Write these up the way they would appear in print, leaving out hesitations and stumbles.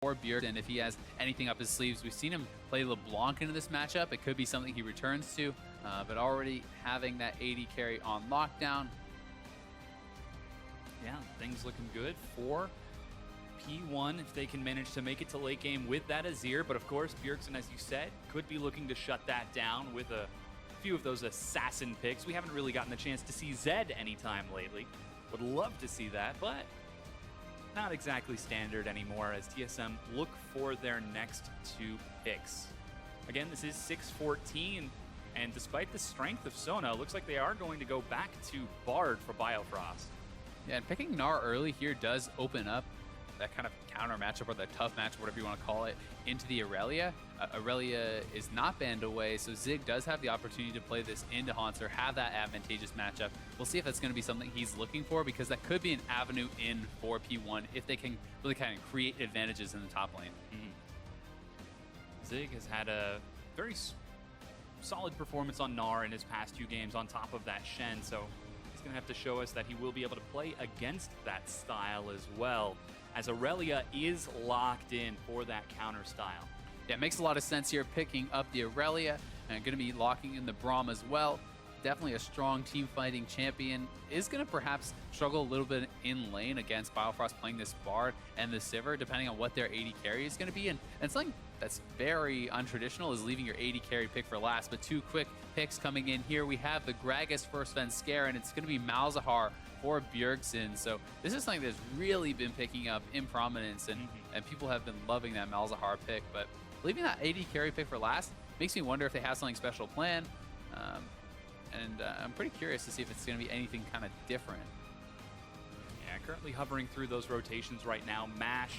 for Bjergsen if he has anything up his sleeves. We've seen him play LeBlanc into this matchup. It could be something he returns to, but already having that AD carry on lockdown. Yeah, things looking good for P1 if they can manage to make it to late game with that Azir. But of course, Bjergsen, as you said, could be looking to shut that down with a few of those assassin picks. We haven't really gotten the chance to see Zed anytime lately. Would love to see that, but not exactly standard anymore as TSM look for their next 2 picks. Again, this is 6-14, and despite the strength of Sona, looks like they are going to go back to Bard for Biofrost. Yeah, and picking Gnar early here does open up that kind of counter matchup or that tough matchup, whatever you want to call it, into the Aurelia. Aurelia is not banned away, so Zig does have the opportunity to play this into Hauntzer, have that advantageous matchup. We'll see if that's going to be something he's looking for, because that could be an avenue in for P1 if they can really kind of create advantages in the top lane. Zig has had a very solid performance on Gnar in his past 2 games on top of that Shen, so he's going to have to show us that he will be able to play against that style as well, as Aurelia is locked in for that counter style. Yeah, it makes a lot of sense here, picking up the Aurelia and going to be locking in the Braum as well. Definitely a strong team fighting champion. Is going to perhaps struggle a little bit in lane against Biofrost playing this Bard and the Sivir, depending on what their AD carry is going to be. And something that's very untraditional is leaving your AD carry pick for last. But 2 quick picks coming in here. We have the Gragas for Svenskeren. It's going to be Malzahar for Bjergsen. So this is something that's really been picking up in prominence, and people have been loving that Malzahar pick. But leaving that AD carry pick for last makes me wonder if they have something special planned. And I'm pretty curious to see if it's going to be anything kind of different. Yeah, currently hovering through those rotations right now. Mash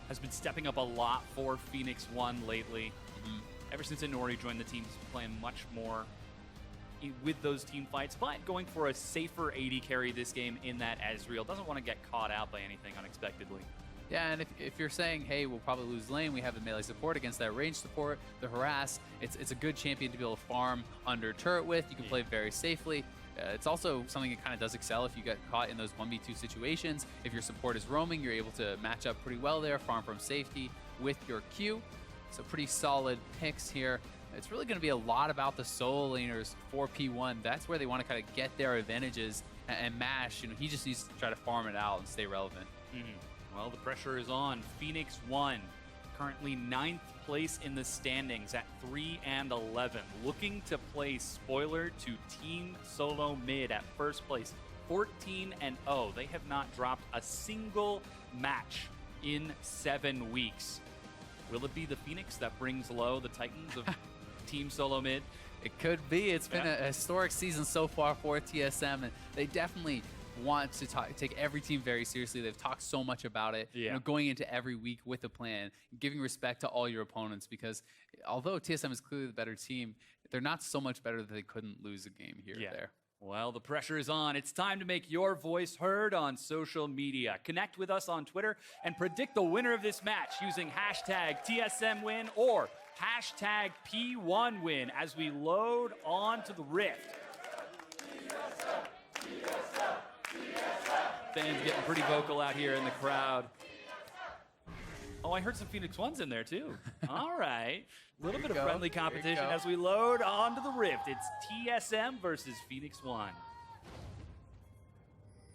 has been stepping up a lot for Phoenix One lately. Ever since Inori joined the team, he's playing much more with those team fights, but going for a safer AD carry this game in that Ezreal doesn't want to get caught out by anything unexpectedly. Yeah, and if you're saying, hey, we'll probably lose lane, we have the melee support against that range support, the harass, it's a good champion to be able to farm under turret with. You can play very safely. It's also something that kind of does excel if you get caught in those 1v2 situations. If your support is roaming, you're able to match up pretty well there, farm from safety with your Q. So pretty solid picks here. It's really going to be a lot about the solo laners for P1. That's where they want to kind of get their advantages. And Mash, he just needs to try to farm it out and stay relevant. Well, the pressure is on. Phoenix One, currently 9th place in the standings at 3-11. Looking to play spoiler to Team Solo Mid at first place, 14-0. They have not dropped a single match in 7 weeks. Will it be the Phoenix that brings low the Titans of Team Solo Mid? It could be. It's been a historic season so far for TSM, and they definitely want to take every team very seriously. They've talked so much about it, going into every week with a plan, giving respect to all your opponents, because although TSM is clearly the better team, they're not so much better that they couldn't lose a game here or there. Well, the pressure is on. It's time to make your voice heard on social media. Connect with us on Twitter and predict the winner of this match using hashtag TSMWin or hashtag P1Win as we load on to the Rift. Fans getting pretty vocal out here in the crowd. Oh, I heard some Phoenix Ones in there too. All right. A little bit of friendly competition as we load onto the Rift. It's TSM versus Phoenix One.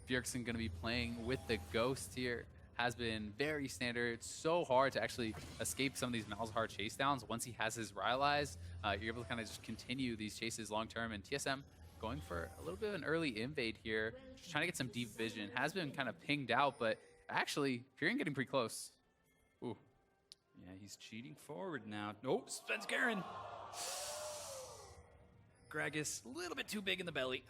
Bjergsen going to be playing with the Ghost here. Has been very standard. It's so hard to actually escape some of these Malzahar chase downs. Once he has his Rylai's, you're able to kind of just continue these chases long term. And TSM going for a little bit of an early invade here. Just trying to get some deep vision. Has been kind of pinged out, but actually, Pirean getting pretty close. Ooh. Yeah, he's cheating forward now. Nope, Svenskeren. Gragas, a little bit too big in the belly.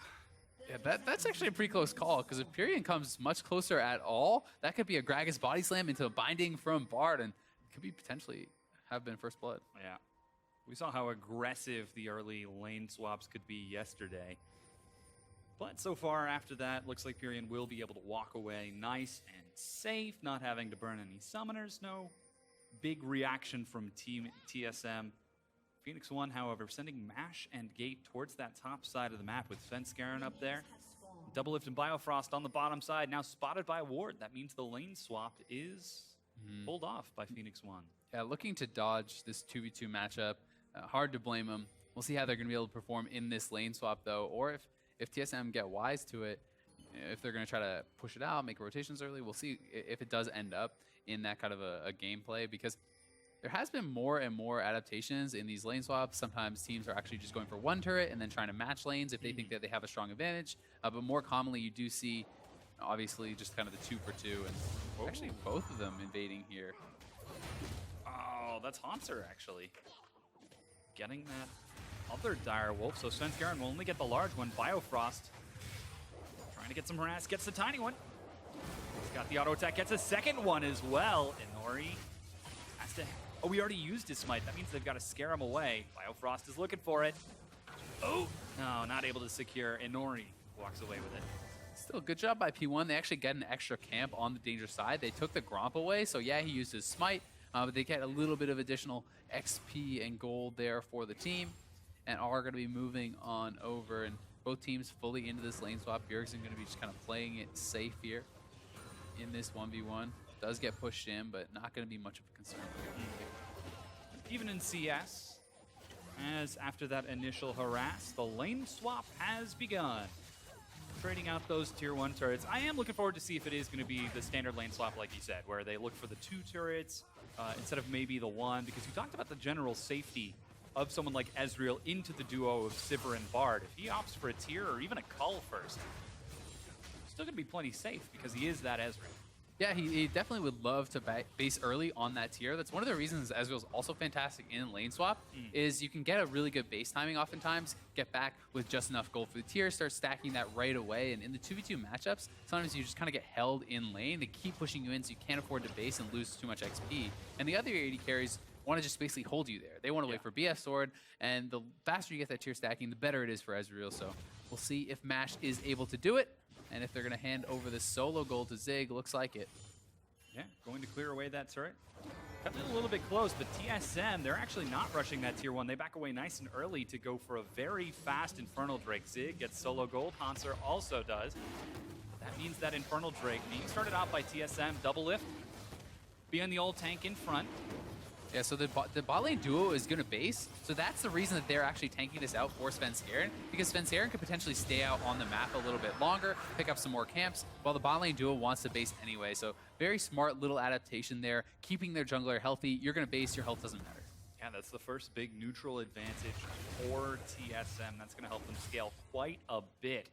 Yeah, that's actually a pretty close call, because if Pirean comes much closer at all, that could be a Gragas body slam into a binding from Bard, and it could be potentially have been first blood. Yeah. We saw how aggressive the early lane swaps could be yesterday. But so far after that, looks like Pirean will be able to walk away nice and safe, not having to burn any summoners. No big reaction from Team TSM. Phoenix One, however, sending Mash and Gate towards that top side of the map with Svenskeren up there. Doublelift and Biofrost on the bottom side, now spotted by Ward. That means the lane swap is pulled off by Phoenix One. Yeah, looking to dodge this 2v2 matchup. Hard to blame them. We'll see how they're going to be able to perform in this lane swap, though, or if TSM get wise to it, if they're going to try to push it out, make rotations early. We'll see if it does end up in that kind of a gameplay, because there has been more and more adaptations in these lane swaps. Sometimes teams are actually just going for one turret and then trying to match lanes if they think that they have a strong advantage. But more commonly, you do see, obviously, just kind of the 2 for 2, and actually both of them invading here. Oh, that's Hauntzer, actually. Getting that other dire wolf. So Svenskeren will only get the large one. Biofrost trying to get some harass. Gets the tiny one. He's got the auto attack. Gets a second one as well. Inori has to... Oh, we already used his smite. That means they've got to scare him away. Biofrost is looking for it. Oh, no, not able to secure. Inori walks away with it. Still, good job by P1. They actually get an extra camp on the danger side. They took the Gromp away, so yeah, he used his smite, but they get a little bit of additional XP and gold there for the team, and are going to be moving on over, and both teams fully into this lane swap. Bjergsen going to be just kind of playing it safe here in this 1v1. Does get pushed in, but not going to be much of a concern. Even in CS, as after that initial harass, the lane swap has begun. Trading out those tier 1 turrets. I am looking forward to see if it is going to be the standard lane swap, like you said, where they look for the 2 turrets instead of maybe the 1, because you talked about the general safety of someone like Ezreal into the duo of Sivir and Bard. If he opts for a tier or even a cull first, still going to be plenty safe because he is that Ezreal. Yeah, he definitely would love to base early on that tier. That's one of the reasons Ezreal's also fantastic in lane swap, is you can get a really good base timing oftentimes, get back with just enough gold for the tier, start stacking that right away. And in the 2v2 matchups, sometimes you just kind of get held in lane. They keep pushing you in, so you can't afford to base and lose too much XP. And the other AD carries want to just basically hold you there. They want to wait for BF Sword, and the faster you get that tier stacking, the better it is for Ezreal. So we'll see if MASH is able to do it. And if they're going to hand over this solo gold to Zig, looks like it. Yeah, going to clear away that turret. Cutting it a little bit close, but TSM, they're actually not rushing that tier 1. They back away nice and early to go for a very fast Infernal Drake. Zig gets solo gold. Hauntzer also does. That means that Infernal Drake being started out by TSM, Doublelift, being the old tank in front. Yeah, so the bot lane duo is going to base, so that's the reason that they're actually tanking this out for Svenskeren, because Svenskeren could potentially stay out on the map a little bit longer, pick up some more camps, while the bot lane duo wants to base anyway. So very smart little adaptation there, keeping their jungler healthy. You're going to base, your health doesn't matter. Yeah, that's the first big neutral advantage for TSM. That's going to help them scale quite a bit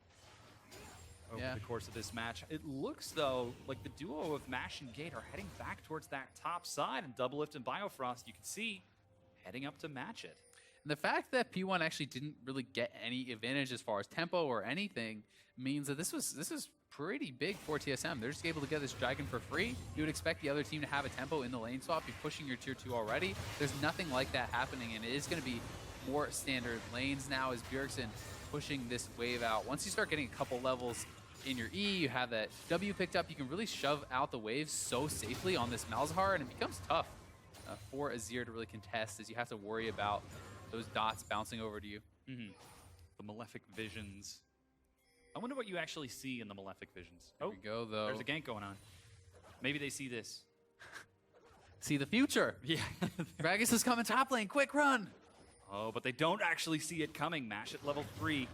over the course of this match. It looks, though, like the duo of MASH and Gate are heading back towards that top side, and Doublelift and Biofrost, you can see, heading up to match it. And the fact that P1 actually didn't really get any advantage as far as tempo or anything means that this was pretty big for TSM. They're just able to get this dragon for free. You would expect the other team to have a tempo in the lane swap. You're pushing your tier 2 already. There's nothing like that happening, and it is going to be more standard lanes now as Bjergsen pushing this wave out. Once you start getting a couple levels in your E, you have that W picked up, you can really shove out the waves so safely on this Malzahar, and it becomes tough for Azir to really contest, as you have to worry about those dots bouncing over to you. The Malefic Visions. I wonder what you actually see in the Malefic Visions. There we go, though. There's a gank going on. Maybe they see this. See the future. Yeah. Gragas is coming top lane, quick run. Oh, but they don't actually see it coming. MASH at level 3. He's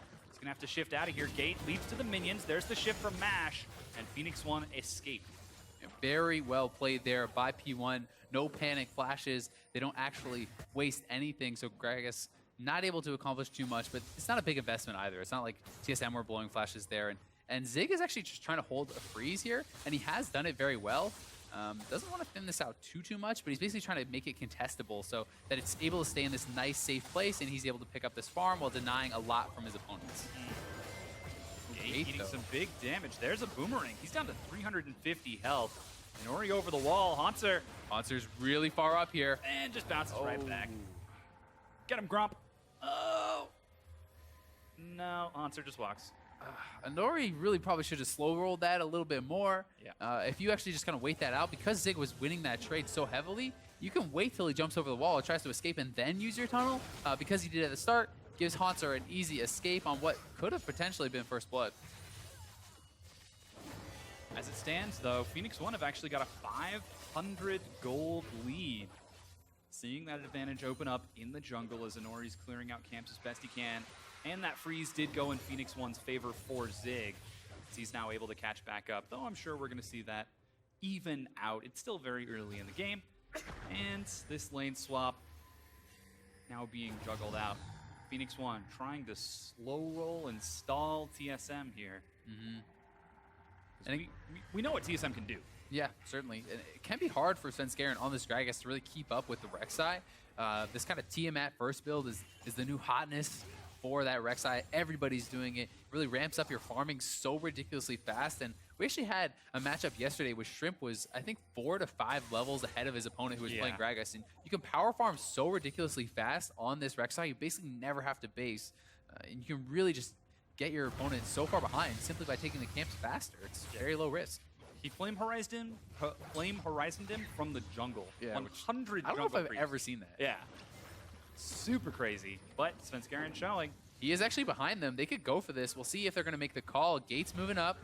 going to have to shift out of here. Gate leads to the minions. There's the shift from MASH, and Phoenix One escaped. Very well played there by P1. No panic flashes. They don't actually waste anything, so Gragas not able to accomplish too much, but it's not a big investment either. It's not like TSM were blowing flashes there. And Zig is actually just trying to hold a freeze here, and he has done it very well. Doesn't want to thin this out too much, but he's basically trying to make it contestable so that it's able to stay in this nice, safe place, and he's able to pick up this farm while denying a lot from his opponents. Gate eating some big damage. There's a boomerang. He's down to 350 health. Inori over the wall. Hauntzer. Hauntzer's really far up here. And just bounces right back. Get him, Grump. Oh! No, Hauntzer just walks. Inori really probably should have slow rolled that a little bit more. Yeah. If you actually just kind of wait that out, because Zig was winning that trade so heavily, you can wait till he jumps over the wall or tries to escape and then use your tunnel. Because he did it at the start, gives Hauntzer an easy escape on what could have potentially been first blood. As it stands, though, Phoenix One have actually got a 500 gold lead. Seeing that advantage open up in the jungle as Inori's clearing out camps as best he can. And that freeze did go in Phoenix One's favor for Zig, as he's now able to catch back up. Though I'm sure we're going to see that even out. It's still very early in the game. And this lane swap now being juggled out. Phoenix One trying to slow roll and stall TSM here. And we know what TSM can do. Yeah, certainly. And it can be hard for Svenskeren on this Gragas to really keep up with the Rek'Sai. This kind of Tiamat first build is the new hotness for that Rek'Sai. Everybody's doing it. It really ramps up your farming so ridiculously fast. And we actually had a matchup yesterday where Shrimp was, I think, 4 to 5 levels ahead of his opponent who was playing Gragas. And you can power farm so ridiculously fast on this Rek'Sai, you basically never have to base. And you can really just get your opponent so far behind simply by taking the camps faster. It's very low risk. He flame horizoned him from the jungle. Yeah, 100 I don't know if I've creeps. ever seen that. Yeah. Super crazy. But Svenskeren showing. He is actually behind them. They could go for this. We'll see if they're going to make the call. Gates moving up.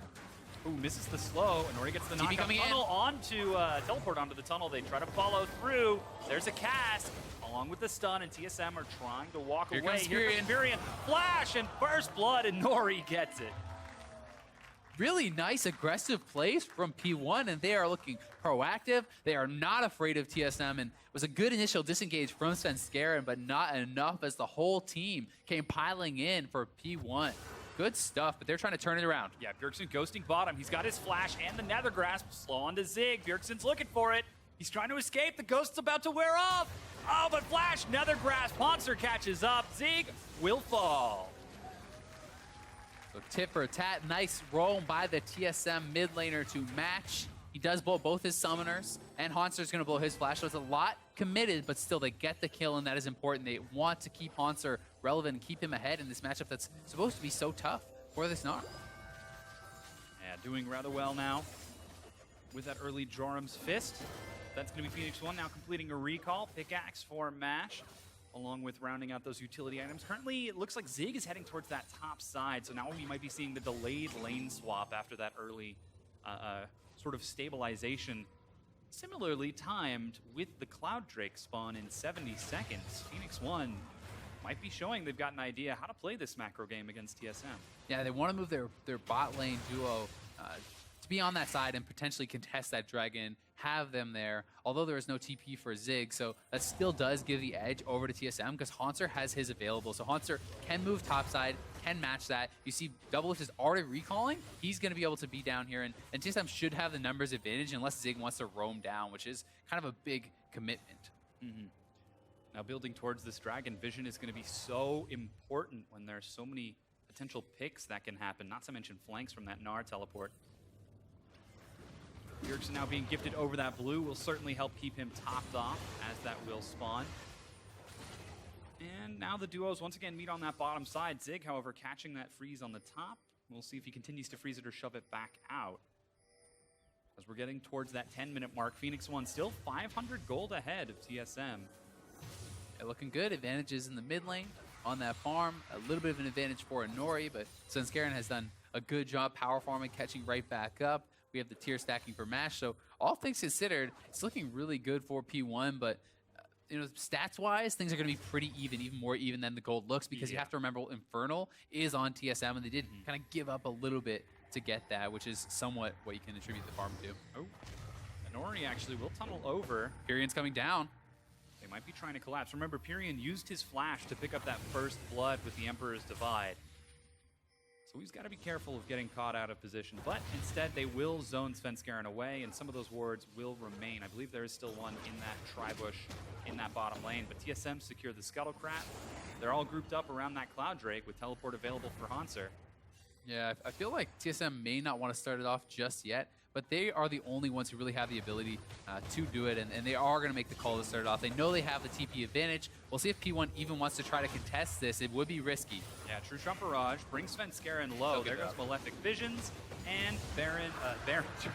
Ooh, misses the slow. Inori gets the knockout coming tunnel onto, teleport onto the tunnel. They try to follow through. There's a cast along with the stun, and TSM are trying to walk Here away. comes Here comes Pirean. Flash and first blood, and Inori gets it. Really nice aggressive plays from P1, and they are looking proactive. They are not afraid of TSM, and it was a good initial disengage from Svenskeren, but not enough as the whole team came piling in for P1. Good stuff, but they're trying to turn it around. Yeah, Bjergsen ghosting bottom. He's got his flash and the nether grasp. Slow on to Zig. Bjergsen's looking for it. He's trying to escape. The ghost's about to wear off. Oh, but flash, nether grasp. Hauntzer catches up. Zig will fall. So tit for a tat, nice roam by the TSM mid laner to match. He does blow both his summoners, and Hauntzer's going to blow his flash. So it's a lot committed, but still they get the kill, and that is important. They want to keep Hauntzer relevant and keep him ahead in this matchup that's supposed to be so tough for this Gnar. Yeah, doing rather well now with that early Joram's Fist. That's going to be Phoenix One now completing a recall. Pickaxe for Mash, along with rounding out those utility items. Currently, it looks like Zig is heading towards that top side, so now we might be seeing the delayed lane swap after that early sort of stabilization. Similarly timed with the Cloud Drake spawn in 70 seconds. Phoenix One might be showing they've got an idea how to play this macro game against TSM. Yeah, they want to move their bot lane duo to be on that side and potentially contest that dragon, have them there, although there is no TP for Zig, so that still does give the edge over to TSM because Hauntzer has his available. So Hauntzer can move topside, can match that. You see Doublelift is already recalling. He's going to be able to be down here, and TSM should have the numbers advantage unless Zig wants to roam down, which is kind of a big commitment. Now building towards this dragon, vision is going to be so important when there's so many potential picks that can happen, not to mention flanks from that Gnar teleport. Bjergsen now being gifted over that blue will certainly help keep him topped off as that will spawn. And now the duos once again meet on that bottom side. Zig, however, catching that freeze on the top. We'll see if he continues to freeze it or shove it back out. As we're getting towards that 10-minute mark, Phoenix One still 500 gold ahead of TSM. Yeah, looking good. Advantages in the mid lane on that farm. A little bit of an advantage for Inori, but Svenskeren has done a good job power farming, catching right back up. We have the tier stacking for Mash, so all things considered, it's looking really good for P1, but you know, stats-wise, things are going to be pretty even more even than the gold looks, because you have to remember Infernal is on TSM, and they did kind of give up a little bit to get that, which is somewhat what you can attribute the farm to. Oh, Inori actually will tunnel over. Pirean's coming down. They might be trying to collapse. Remember, Pirean used his flash to pick up that first blood with the Emperor's Divide. So he's got to be careful of getting caught out of position. But instead, they will zone Svenskeren away, and some of those wards will remain. I believe there is still one in that tri-bush in that bottom lane. But TSM secure the Scuttlecrat. They're all grouped up around that Cloud Drake with teleport available for Hauntzer. Yeah, I feel like TSM may not want to start it off just yet, but they are the only ones who really have the ability to do it, and they are going to make the call to start it off. They know they have the TP advantage. We'll see if P1 even wants to try to contest this. It would be risky. Yeah, True Shot Barrage brings Svenskeren low. There goes Malefic Visions and Baron. It's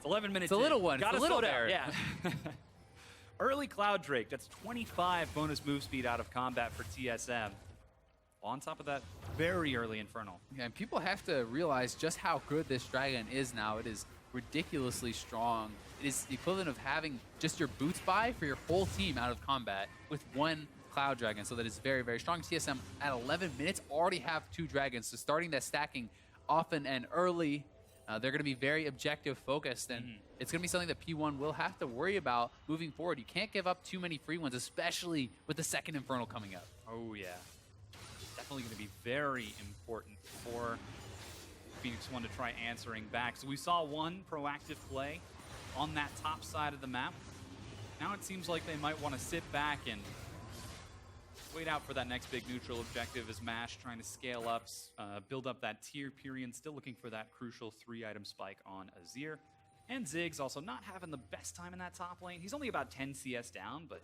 11 minutes. It's a little one. Gotta it's a little slow down. Baron. Yeah. Early Cloud Drake. That's 25 bonus move speed out of combat for TSM. on top of that very early Infernal. Yeah, and people have to realize just how good this dragon is now. It is ridiculously strong. It is the equivalent of having just your boots buy for your whole team out of combat with one Cloud Dragon, so that is very, very strong. TSM at 11 minutes already have 2 dragons, so starting that stacking often and early. They're going to be very objective focused, and it's going to be something that P1 will have to worry about moving forward. You can't give up too many free ones, especially with the second Infernal coming up. Oh yeah, definitely going to be very important for Phoenix One to try answering back. So we saw one proactive play on that top side of the map. Now it seems like they might want to sit back and wait out for that next big neutral objective as MASH trying to scale up, build up that tier. Pirean still looking for that crucial 3-item spike on Azir. And Ziggs also not having the best time in that top lane. He's only about 10 CS down, but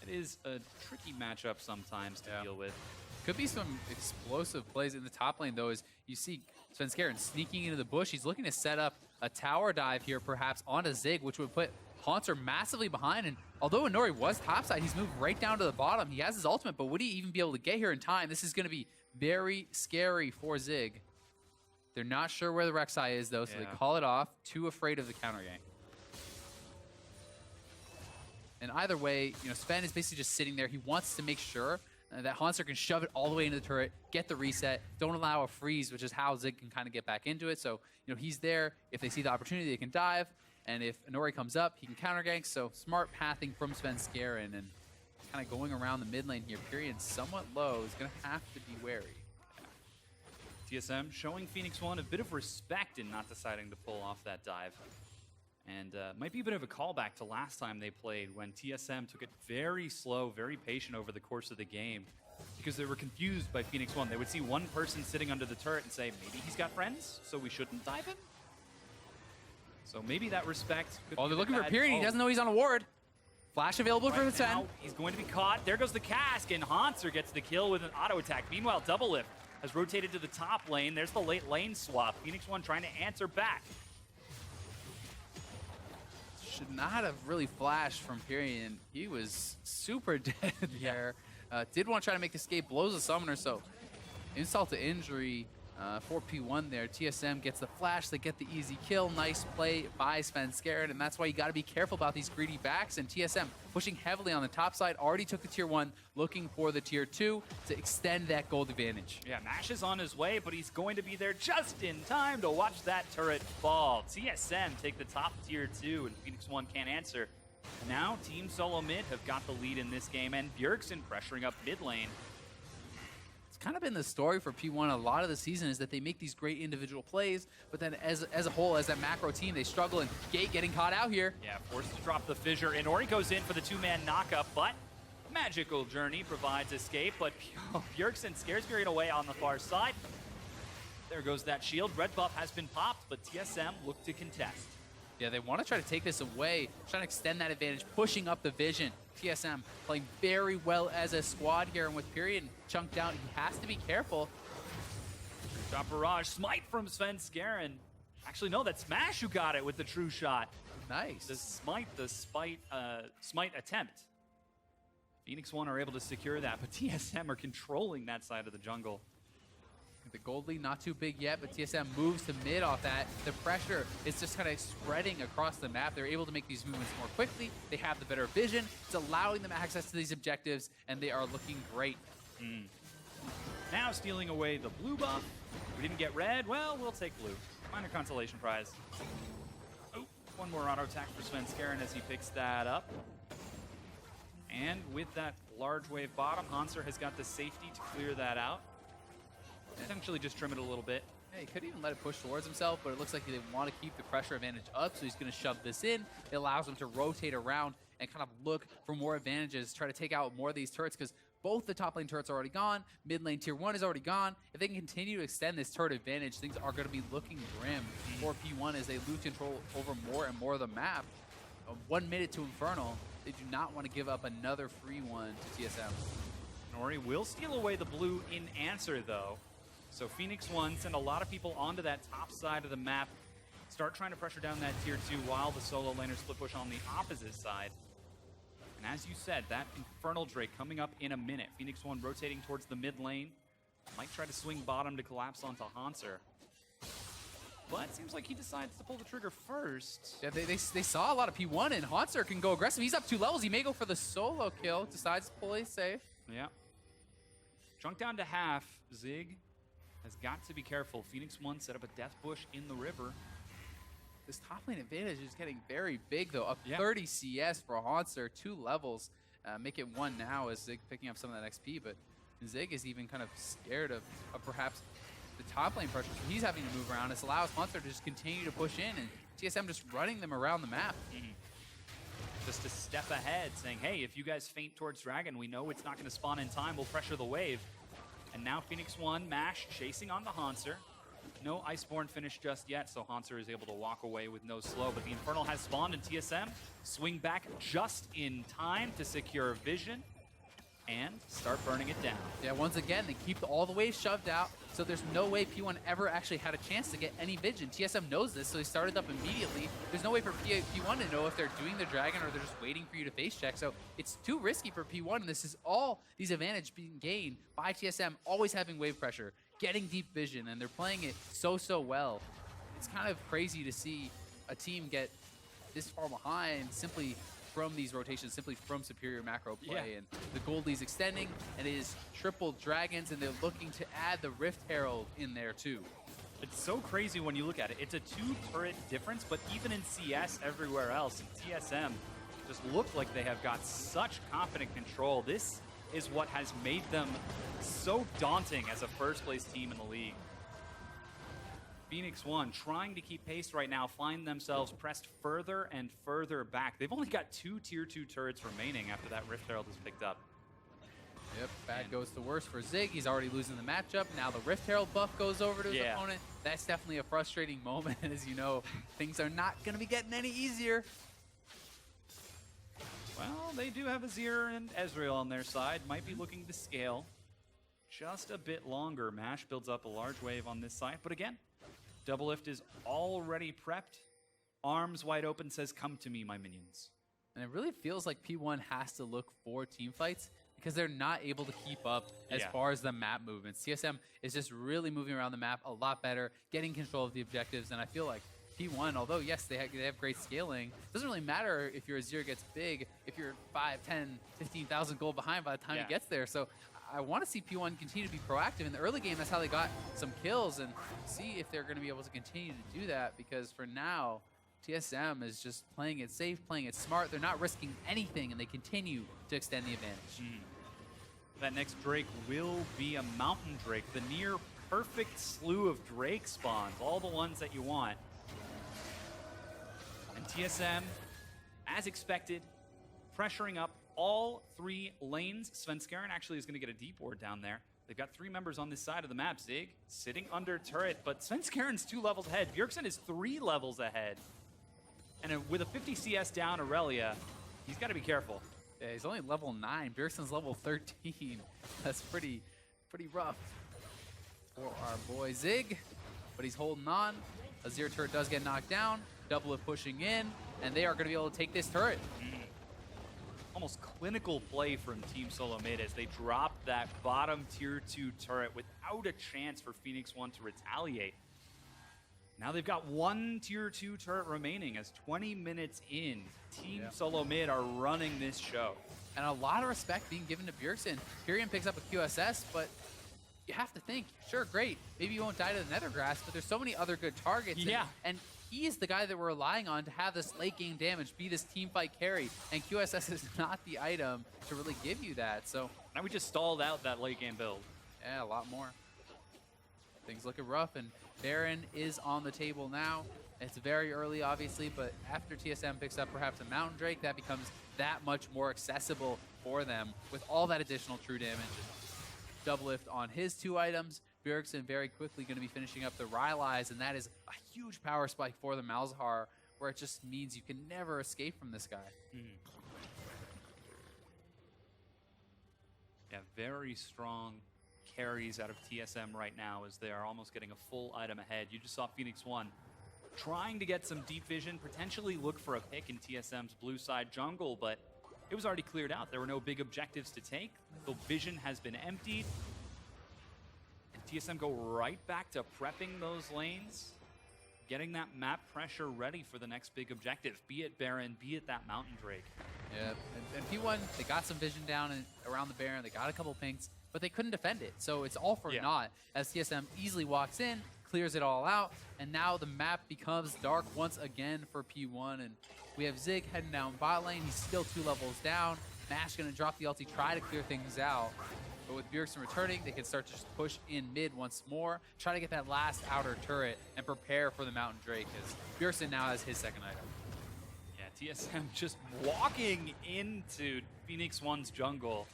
it is a tricky matchup sometimes to deal with. Could be some explosive plays in the top lane, though, as you see Svenskeren sneaking into the bush. He's looking to set up a tower dive here, perhaps, onto Zig, which would put Hauntzer massively behind. And although Inori was topside, he's moved right down to the bottom. He has his ultimate, but would he even be able to get here in time? This is going to be very scary for Zig. They're not sure where the Rek'Sai is, though, so they call it off. Too afraid of the counter gank. And either way, you know, Sven is basically just sitting there. He wants to make sure that Hauntzer can shove it all the way into the turret, get the reset, don't allow a freeze, which is how Zig can kind of get back into it. So, you know, he's there. If they see the opportunity, they can dive. And if Inori comes up, he can counter gank. So smart pathing from Svenskeren and kind of going around the mid lane here. Pirean somewhat low. Is going to have to be wary. TSM showing Phoenix One a bit of respect in not deciding to pull off that dive. And might be a bit of a callback to last time they played when TSM took it very slow, very patient over the course of the game because they were confused by Phoenix One. They would see one person sitting under the turret and say, maybe he's got friends, so we shouldn't dive him? So maybe that respect could they're be looking for bad. Pirean. He doesn't know he's on a ward. Flash available for the 10. Now, he's going to be caught. There goes the cask, and Hauntzer gets the kill with an auto attack. Meanwhile, Doublelift has rotated to the top lane. There's the late lane swap. Phoenix One trying to answer back. Should not have really flashed from Pirean. He was super dead there. Did want to try to make escape, blows a summoner, so insult to injury for P1 there. TSM gets the flash, they get the easy kill. Nice play by Svenskeren, and that's why you got to be careful about these greedy backs. And TSM pushing heavily on the top side, already took the tier 1, looking for the tier 2 to extend that gold advantage. Yeah, MASH is on his way, but he's going to be there just in time to watch that turret fall. TSM take the top tier 2, and Phoenix One can't answer. Now, Team Solo Mid have got the lead in this game, and Bjergsen pressuring up mid lane. It's kind of been the story for P1 a lot of the season is that they make these great individual plays, but then as a whole, as a macro team, they struggle, and Gate getting caught out here. Yeah, forced to drop the fissure. Inori goes in for the 2-man knockup, but Magical Journey provides escape, but Bjergsen scares Pirean away on the far side. There goes that shield. Red buff has been popped, but TSM look to contest. Yeah, they want to try to take this away, trying to extend that advantage, pushing up the vision. TSM playing very well as a squad here, and with Pirean chunked out, he has to be careful. Shot barrage, smite from Svenskeren. Actually, no, that's Smash who got it with the true shot. Nice. The smite attempt. Phoenix One are able to secure that, but TSM are controlling that side of the jungle. The gold lead not too big yet, but TSM moves to mid off that. The pressure is just kind of spreading across the map. They're able to make these movements more quickly. They have the better vision. It's allowing them access to these objectives, and they are looking great. Now stealing away the blue buff. We didn't get red. Well, we'll take blue. Minor consolation prize. Oh, one more auto attack for Svenskeren as he picks that up. And with that large wave bottom, Hauntzer has got the safety to clear that out. Potentially just trim it a little bit. Yeah, he could even let it push towards himself, but it looks like they want to keep the pressure advantage up, so he's going to shove this in. It allows him to rotate around and kind of look for more advantages, try to take out more of these turrets, because both the top lane turrets are already gone, mid lane tier 1 is already gone. If they can continue to extend this turret advantage, things are going to be looking grim for P1 as they lose control over more and more of the map. 1 minute to Infernal. They do not want to give up another free one to TSM. Inori will steal away the blue in answer, though. So Phoenix One send a lot of people onto that top side of the map, start trying to pressure down that tier 2 while the solo laners split push on the opposite side. And as you said, that Infernal Drake coming up in a minute. Phoenix One rotating towards the mid lane. Might try to swing bottom to collapse onto Hauntzer. But it seems like he decides to pull the trigger first. Yeah, they saw a lot of P1, and Hauntzer can go aggressive. He's up 2 levels. He may go for the solo kill. Decides to play safe. Yeah. Chunk down to half. Zig has got to be careful. Phoenix One set up a death bush in the river. This top lane advantage is getting very big, though. Up Yeah. 30 CS for Hauntzer, 2 levels. Make it 1 now as Zig picking up some of that XP, but Zig is even kind of scared of perhaps the top lane pressure. So he's having to move around. This allows Hauntzer to just continue to push in, and TSM just running them around the map. Just a step ahead, saying, hey, if you guys feint towards Dragon, we know it's not going to spawn in time. We'll pressure the wave. And now Phoenix One, Mash, chasing on the Hauntzer. No Iceborne finish just yet, so Hauntzer is able to walk away with no slow. But the Infernal has spawned, and TSM swing back just in time to secure vision and start burning it down. Yeah, once again, they keep all the waves shoved out, so there's no way P1 ever actually had a chance to get any vision. TSM knows this, so they started up immediately. There's no way for P1 to know if they're doing the dragon or they're just waiting for you to face check, so it's too risky for P1, and this is all these advantage being gained by TSM, always having wave pressure, getting deep vision, and they're playing it so well. It's kind of crazy to see a team get this far behind simply from these rotations, simply from superior macro play. Yeah. And the Goldie's extending, and it is triple dragons, and they're looking to add the Rift Herald in there too. It's so crazy when you look at it. It's a 2-turret difference, but even in CS everywhere else, TSM just look like they have got such confident control. This is what has made them so daunting as a first-place team in the league. Phoenix One trying to keep pace right now, find themselves pressed further and further back. They've only got 2 tier 2 turrets remaining after that Rift Herald is picked up. Yep, bad goes to worse for Zig. He's already losing the matchup. Now the Rift Herald buff goes over to his opponent. That's definitely a frustrating moment. As you know, things are not going to be getting any easier. Well, they do have Azir and Ezreal on their side. Might be looking to scale just a bit longer. Mash builds up a large wave on this side, but again, Doublelift is already prepped. Arms wide open, says, come to me, my minions. And it really feels like P1 has to look for team fights because they're not able to keep up as far as the map movements. TSM is just really moving around the map a lot better, getting control of the objectives, and I feel like P1, although yes, they have great scaling, doesn't really matter if your Azir gets big, if you're 5, 10, 15,000 gold behind by the time it gets there. So I want to see P1 continue to be proactive. In the early game, that's how they got some kills, and see if they're going to be able to continue to do that, because for now, TSM is just playing it safe, playing it smart. They're not risking anything, and they continue to extend the advantage. That next Drake will be a Mountain Drake, the near perfect slew of Drake spawns, all the ones that you want. And TSM, as expected, pressuring up all 3 lanes. Svenskeren actually is going to get a deep ward down there. They've got 3 members on this side of the map. Zig sitting under turret, but Svenskeren's 2 levels ahead. Bjergsen is 3 levels ahead. And with a 50 CS down Aurelia, he's got to be careful. Yeah, he's only level 9. Bjergsen's level 13. That's pretty rough for our boy Zig, but he's holding on. Azir turret does get knocked down. Doublelift pushing in, and they are going to be able to take this turret. Almost clinical play from Team Solo Mid as they drop that bottom tier 2 turret without a chance for Phoenix One to retaliate. Now they've got 1 tier 2 turret remaining as 20 minutes in, Team Solo Mid are running this show. And a lot of respect being given to Bjergsen. Pirean picks up a QSS, but you have to think, sure, great, maybe you won't die to the Nethergrass, but there's so many other good targets. And he is the guy that we're relying on to have this late game damage, be this team fight carry, and QSS is not the item to really give you that. So now we just stalled out that late game build. Yeah, a lot more. Things looking rough, and Baron is on the table now. It's very early, obviously, but after TSM picks up perhaps a Mountain Drake, that becomes that much more accessible for them with all that additional true damage. Doublelift on his 2 items. Bjergsen very quickly going to be finishing up the Rylai's, and that is a huge power spike for the Malzahar, where it just means you can never escape from this guy. Yeah, very strong carries out of TSM right now as they are almost getting a full item ahead. You just saw Phoenix One trying to get some deep vision, potentially look for a pick in TSM's blue side jungle, but it was already cleared out. There were no big objectives to take. The vision has been emptied. And TSM go right back to prepping those lanes, getting that map pressure ready for the next big objective, be it Baron, be it that Mountain Drake. Yeah, and P1, they got some vision down around the Baron. They got a couple pinks, but they couldn't defend it. So it's all for naught as TSM easily walks in, clears it all out, and now the map becomes dark once again for P1. And we have Zig heading down bot lane. He's still 2 levels down. Mash gonna drop the ulti, try to clear things out. But with Bjergsen returning, they can start to just push in mid once more, try to get that last outer turret, and prepare for the Mountain Drake, as Bjergsen now has his second item. Yeah, TSM just walking into Phoenix One's jungle,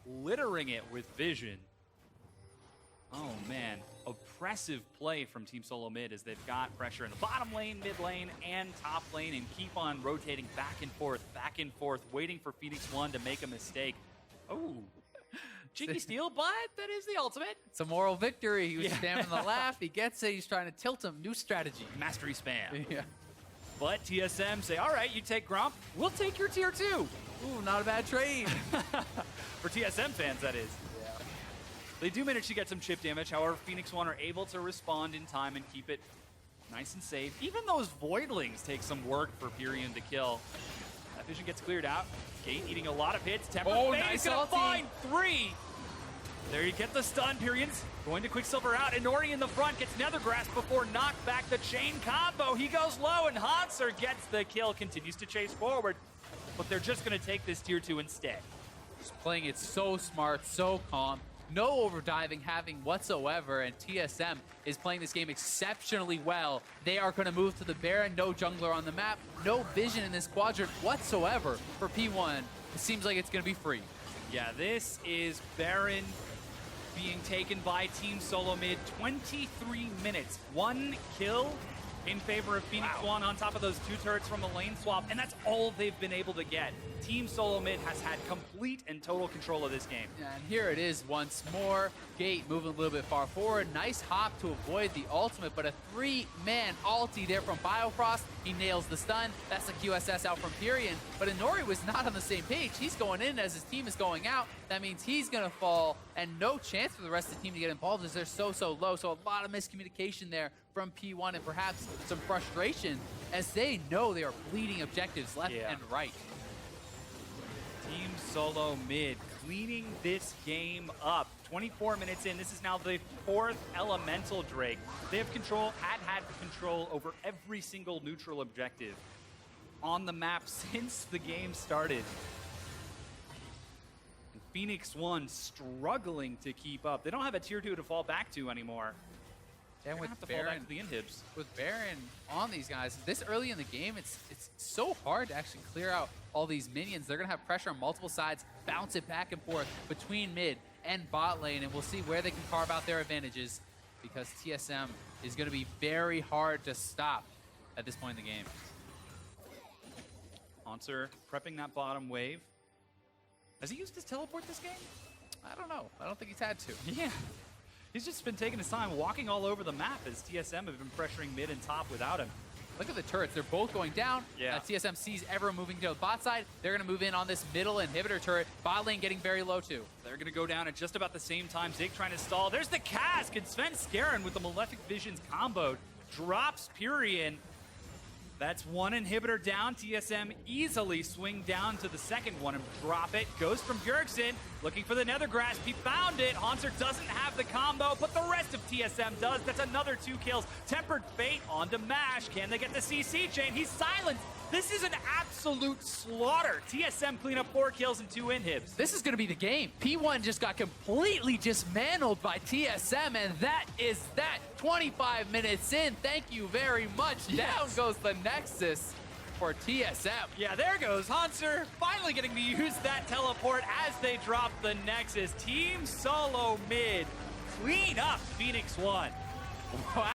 littering it with vision. Oh man, oppressive play from Team Solo Mid as they've got pressure in the bottom lane, mid lane, and top lane, and keep on rotating back and forth, waiting for Phoenix One to make a mistake. Oh. Cheeky steal, but that is the ultimate. It's a moral victory. He was spamming the laugh. He gets it. He's trying to tilt him. New strategy. Mastery spam. Yeah. But TSM say, all right, you take Gromp. We'll take your tier 2. Ooh, not a bad trade. For TSM fans, that is. Yeah. They do manage to get some chip damage. However, Phoenix One are able to respond in time and keep it nice and safe. Even those Voidlings take some work for Pirean to kill. That vision gets cleared out. Gate eating a lot of hits. Tempered Fate nice is gonna ulti. find 3. There you get the stun. Pirean's going to Quicksilver out. Inori in the front gets Nethergrass before knocked back the chain combo. He goes low and Hauntzer gets the kill. Continues to chase forward, but they're just gonna take this tier 2 instead. Just playing it so smart, so calm. No overdiving having whatsoever, and TSM is playing this game exceptionally well. They are going to move to the Baron, no jungler on the map, no vision in this quadrant whatsoever for P1. It seems like it's going to be free. Yeah, this is Baron being taken by Team Solo Mid. 23 minutes, 1 kill in favor of Phoenix One on top of those 2 turrets from the lane swap, and that's all they've been able to get. Team Solo Mid has had complete and total control of this game. And here it is once more. Gate moving a little bit far forward. Nice hop to avoid the ultimate, but a 3-man ulti there from Biofrost. He nails the stun. That's the QSS out from Pirean. But Inori was not on the same page. He's going in as his team is going out. That means he's going to fall, and no chance for the rest of the team to get involved as they're so low. So a lot of miscommunication there from P1 and perhaps some frustration as they know they are bleeding objectives left and right. Team Solo Mid cleaning this game up. 24 minutes in, this is now the 4th Elemental Drake. They have had control over every single neutral objective on the map since the game started. And Phoenix One struggling to keep up. They don't have a tier 2 to fall back to anymore. And with have to fall back to the inhibs. With Baron on these guys, this early in the game, it's so hard to actually clear out all these minions. They're going to have pressure on multiple sides, bounce it back and forth between mid and bot lane, and we'll see where they can carve out their advantages because TSM is going to be very hard to stop at this point in the game. Hauntzer prepping that bottom wave. Has he used his teleport this game? I don't know. I don't think he's had to. Yeah. He's just been taking his time, walking all over the map as TSM have been pressuring mid and top without him. Look at the turrets. They're both going down. Yeah. TSM sees everyone moving to the bot side. They're going to move in on this middle inhibitor turret. Bot lane getting very low, too. They're going to go down at just about the same time. Zig trying to stall. There's the cask, and Svenskeren with the Malefic Visions comboed. Drops Pirean. That's 1 inhibitor down. TSM easily swing down to the second one and drop it. Goes from Bjergsen, looking for the Nethergrass. He found it. Hauntzer doesn't have the combo, but the rest of TSM does. That's another 2 kills. Tempered Fate onto Mash. Can they get the CC chain? He's silenced. This is an absolute slaughter. TSM clean up 4 kills and 2 inhibs. This is going to be the game. P1 just got completely dismantled by TSM, and that is that. 25 minutes in. Thank you very much. Down goes the Nexus for TSM. Yeah, there goes Hauntzer, finally getting to use that teleport as they drop the Nexus. Team Solo Mid clean up Phoenix One. Wow.